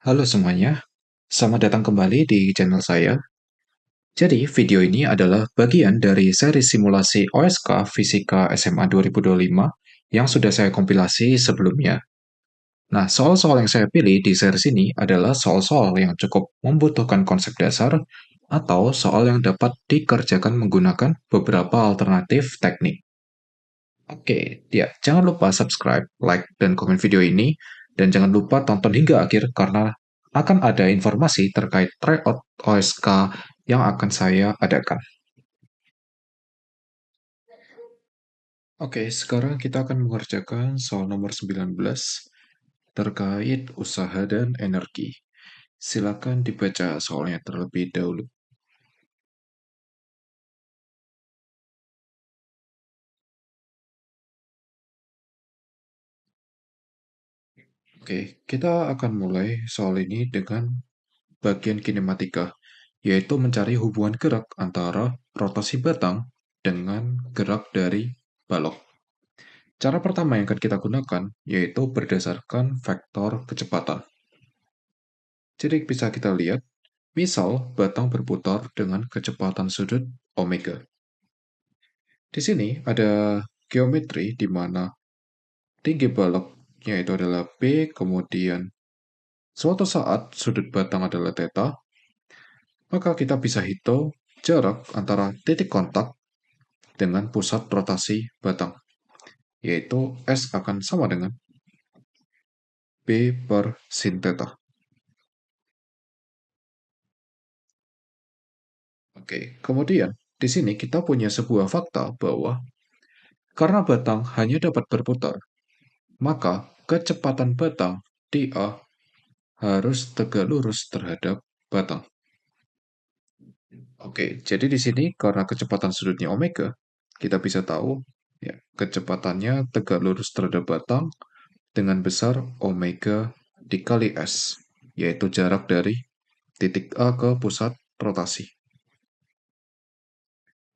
Halo semuanya, selamat datang kembali di channel saya. Jadi, video ini adalah bagian dari seri simulasi OSK Fisika SMA 2025 yang sudah saya kompilasi sebelumnya. Nah, soal-soal yang saya pilih di seri ini adalah soal-soal yang cukup membutuhkan konsep dasar atau soal yang dapat dikerjakan menggunakan beberapa alternatif teknik. Oke, ya, jangan lupa subscribe, like, dan komen video ini, dan jangan lupa tonton hingga akhir karena akan ada informasi terkait tryout OSK yang akan saya adakan. Oke, sekarang kita akan mengerjakan soal nomor 19 terkait usaha dan energi. Silakan dibaca soalnya terlebih dahulu. Oke, kita akan mulai soal ini dengan bagian kinematika, yaitu mencari hubungan gerak antara rotasi batang dengan gerak dari balok. Cara pertama yang akan kita gunakan yaitu berdasarkan vektor kecepatan. Jadi bisa kita lihat, misal batang berputar dengan kecepatan sudut omega. Di sini ada geometri di mana tinggi baloknya itu adalah B, kemudian suatu saat sudut batang adalah theta, maka kita bisa hitung jarak antara titik kontak dengan pusat rotasi batang, yaitu S akan sama dengan B per sin theta. Oke, kemudian di sini kita punya sebuah fakta bahwa karena batang hanya dapat berputar, maka kecepatan batang dA harus tegak lurus terhadap batang. Oke, jadi di sini karena kecepatan sudutnya omega, kita bisa tahu ya, kecepatannya tegak lurus terhadap batang dengan besar omega dikali S, yaitu jarak dari titik A ke pusat rotasi.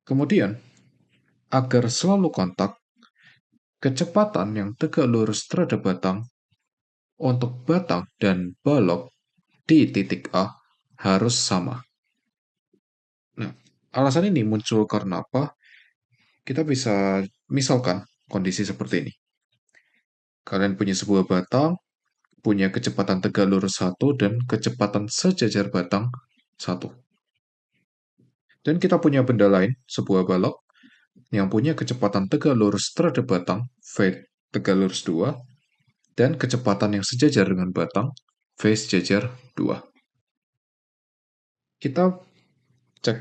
Kemudian, agar selalu kontak, kecepatan yang tegak lurus terhadap batang untuk batang dan balok di titik A harus sama. Nah, alasan ini muncul karena apa? Kita bisa misalkan kondisi seperti ini. Kalian punya sebuah batang, punya kecepatan tegak lurus 1 dan kecepatan sejajar batang 1. Dan kita punya benda lain, sebuah balok, yang punya kecepatan tegak lurus terhadap batang, V tegak lurus 2, dan kecepatan yang sejajar dengan batang, V sejajar 2. Kita cek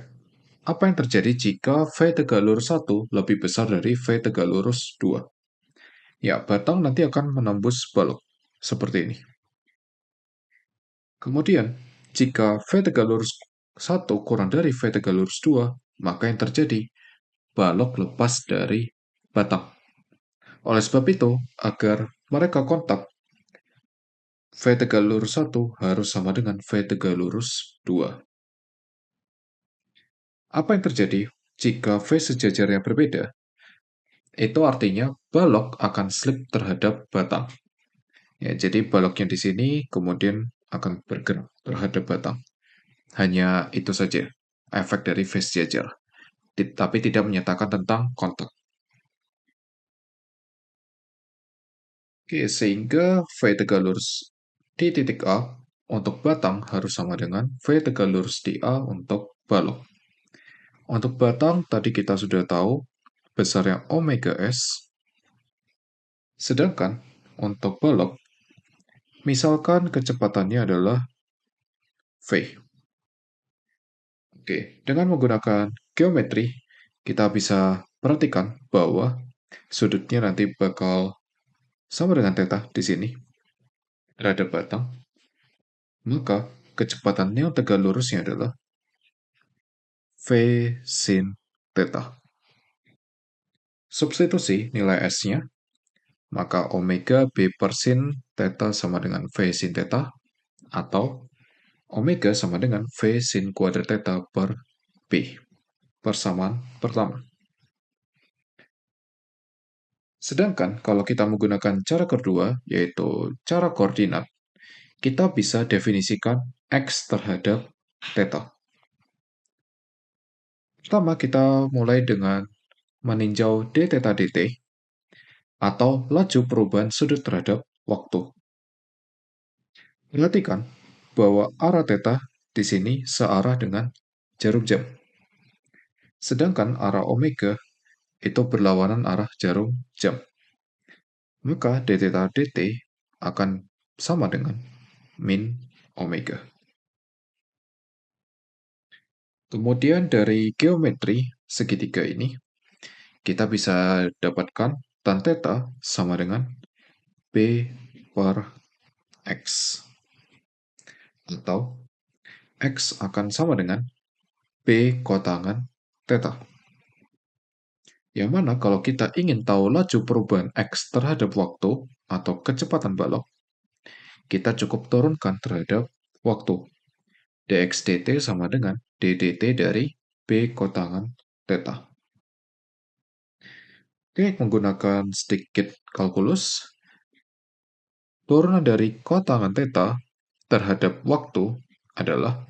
apa yang terjadi jika V tegak lurus 1 lebih besar dari V tegak lurus 2. Ya, batang nanti akan menembus balok, seperti ini. Kemudian, jika V tegak lurus 1 kurang dari V tegak lurus 2, maka yang terjadi, balok lepas dari batang. Oleh sebab itu, agar mereka kontak, V tegak lurus 1 harus sama dengan V tegak lurus 2. Apa yang terjadi jika V sejajarnya berbeda? Itu artinya balok akan slip terhadap batang. Ya, jadi baloknya di sini kemudian akan bergerak terhadap batang. Hanya itu saja efek dari V sejajar, tapi tidak menyatakan tentang kontak. Oke, sehingga V tegak lurus di titik A untuk batang harus sama dengan V tegak lurus di A untuk balok. Untuk batang, tadi kita sudah tahu besarnya omega S, sedangkan untuk balok, misalkan kecepatannya adalah V. Oke, dengan menggunakan geometri, kita bisa perhatikan bahwa sudutnya nanti bakal sama dengan theta di sini terhadap batang, maka kecepatannya yang tegak lurusnya adalah V sin theta. Substitusi nilai S-nya, maka omega B per sin theta sama dengan V sin theta, atau omega sama dengan V sin kuadrat theta per B. Persamaan pertama. Sedangkan kalau kita menggunakan cara kedua, yaitu cara koordinat, kita bisa definisikan X terhadap theta. Pertama, kita mulai dengan meninjau d theta dt, atau laju perubahan sudut terhadap waktu. Perhatikan bahwa arah theta di sini searah dengan jarum jam, sedangkan arah omega itu berlawanan arah jarum jam. Maka d theta dt akan sama dengan min omega. Kemudian dari geometri segitiga ini, kita bisa dapatkan tan theta sama dengan B per X. Atau X akan sama dengan B kotangan theta. Yang mana kalau kita ingin tahu laju perubahan X terhadap waktu atau kecepatan balok, kita cukup turunkan terhadap waktu. dx dt sama dengan ddt dari B kotangan theta. Oke, menggunakan sedikit kalkulus, turunan dari kotangan theta terhadap waktu adalah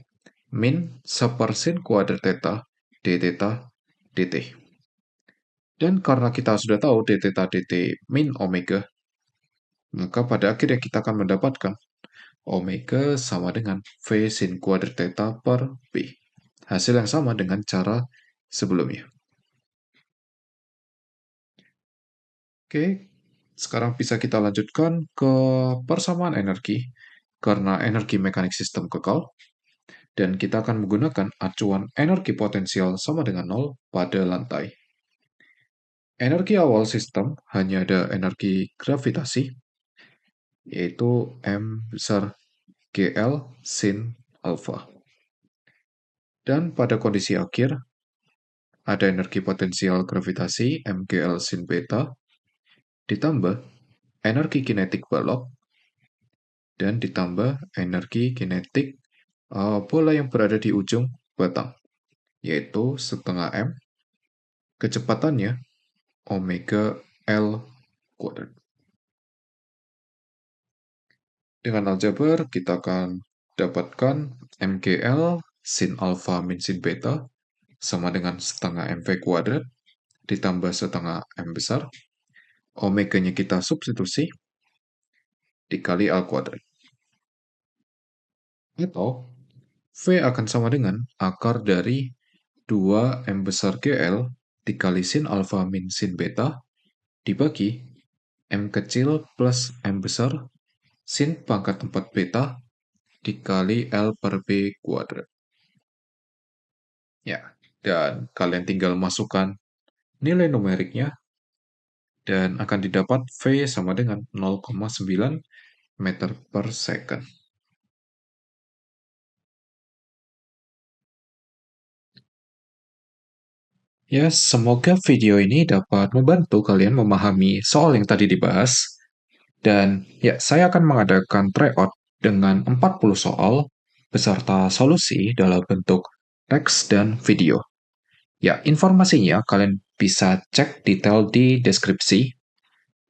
min sepersin kuadrat theta d theta dt. Dan karena kita sudah tahu d theta dt min omega, maka pada akhirnya kita akan mendapatkan omega sama dengan V sin kuadrat theta per B. Hasil yang sama dengan cara sebelumnya. Oke, sekarang bisa kita lanjutkan ke persamaan energi, karena energi mekanik sistem kekal, dan kita akan menggunakan acuan energi potensial sama dengan 0 pada lantai. Energi awal sistem hanya ada energi gravitasi, yaitu M besar GL sin alpha. Dan pada kondisi akhir, ada energi potensial gravitasi MGL sin beta, ditambah energi kinetik balok, dan ditambah energi kinetik bola yang berada di ujung batang, yaitu setengah M, kecepatannya omega L kuadrat. Dengan aljabar, kita akan dapatkan MGL sin alpha min sin beta sama dengan setengah MV kuadrat ditambah setengah M besar. Omega-nya kita substitusi dikali L kuadrat. Atau V akan sama dengan akar dari 2 M besar GL dikali sin alpha min sin beta dibagi M kecil plus M besar sin pangkat 4 beta dikali L per B kuadrat. Ya, dan kalian tinggal masukkan nilai numeriknya dan akan didapat V sama dengan 0,9 meter per second. Ya, semoga video ini dapat membantu kalian memahami soal yang tadi dibahas. Dan ya, saya akan mengadakan tryout dengan 40 soal beserta solusi dalam bentuk teks dan video. Ya, informasinya kalian bisa cek detail di deskripsi.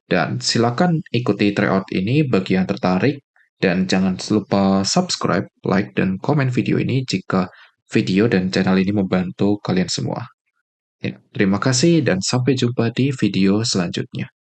Dan silakan ikuti tryout ini bagi yang tertarik. Dan jangan lupa subscribe, like, dan komen video ini jika video dan channel ini membantu kalian semua. Ya, terima kasih dan sampai jumpa di video selanjutnya.